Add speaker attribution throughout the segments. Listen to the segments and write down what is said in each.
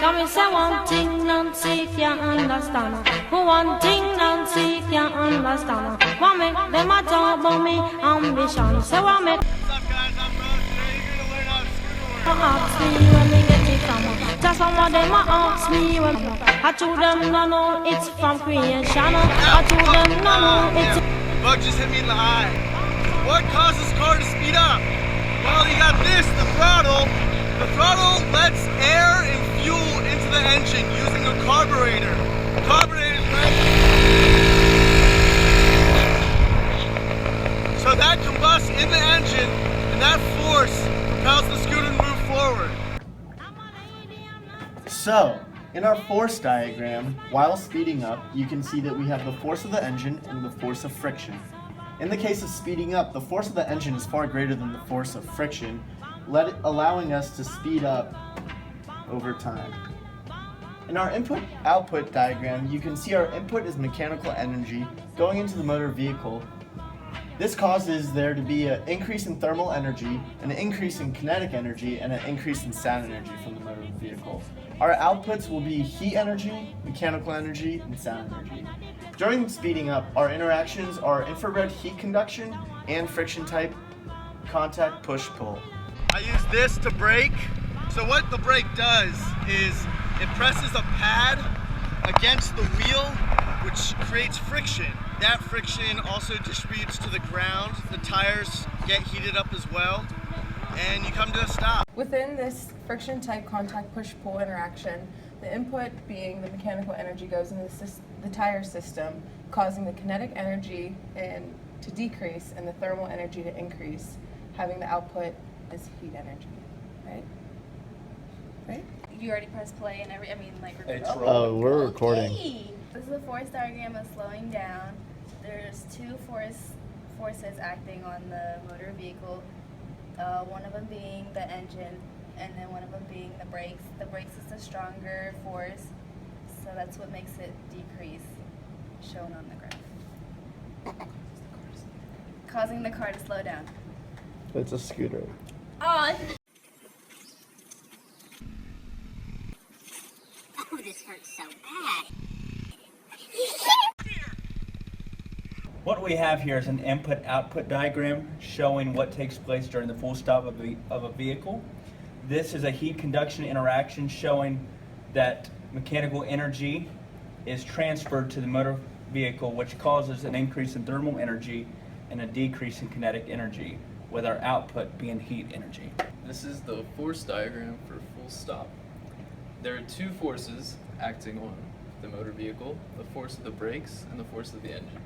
Speaker 1: So me say one thing Nancy can't understand. One thing Nancy can't understand. What make them a talk about me ambition? Say what make
Speaker 2: What's up, guys? I'm Rose. Today you're gonna learn how to scooter work.
Speaker 1: ask me when me get it from. Just some of them a ask me when I told them no no it's from creation. I told them no no it's.
Speaker 2: Bug just hit me in the eye. What causes this car to speed up? Well, you got this, the throttle. The throttle lets air and fuel into the engine using a carburetor. Carburetor, right? So that combusts in the engine, and that force propels the scooter to move forward.
Speaker 3: So, in our force diagram, while speeding up, you can see that we have the force of the engine and the force of friction. In the case of speeding up, the force of the engine is far greater than the force of friction, allowing us to speed up over time. In our input-output diagram, you can see our input is mechanical energy going into the motor vehicle. This causes there to be an increase in thermal energy, an increase in kinetic energy, and an increase in sound energy from the motor vehicle. Our outputs will be heat energy, mechanical energy, and sound energy. During speeding up, our interactions are infrared heat conduction and friction type contact push-pull.
Speaker 2: I use this to brake. So what the brake does is it presses a pad against the wheel, which creates friction. That friction also distributes to the ground. The tires get heated up as well, and you come to a stop.
Speaker 4: Within this friction type contact push-pull interaction, the input being the mechanical energy goes into the tire system, causing the kinetic energy to decrease and the thermal energy to increase, having the output as heat energy, right? Right?
Speaker 5: You already pressed play and
Speaker 3: Oh, we're recording.
Speaker 5: Okay. This is the force diagram of slowing down. There's two forces acting on the motor vehicle. One of them being the engine, and then one of them being the brakes. The brakes is the stronger force, so that's what makes it decrease, shown on the graph. Causing the car to slow down.
Speaker 3: It's a scooter.
Speaker 5: Oh,
Speaker 6: Oh, this hurts so bad.
Speaker 7: What we have here is an input-output diagram showing what takes place during the full stop of a vehicle. This is a heat conduction interaction showing that mechanical energy is transferred to the motor vehicle, which causes an increase in thermal energy and a decrease in kinetic energy, with our output being heat energy.
Speaker 8: This is the force diagram for full stop. There are two forces acting on the motor vehicle, the force of the brakes and the force of the engine.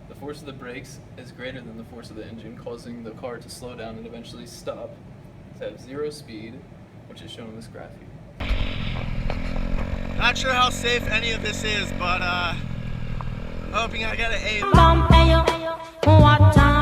Speaker 8: The force of the brakes is greater than the force of the engine, causing the car to slow down and eventually stop to have zero speed, which is shown in this graph here.
Speaker 2: Not sure how safe any of this is, but I'm hoping I get an A.
Speaker 1: What time?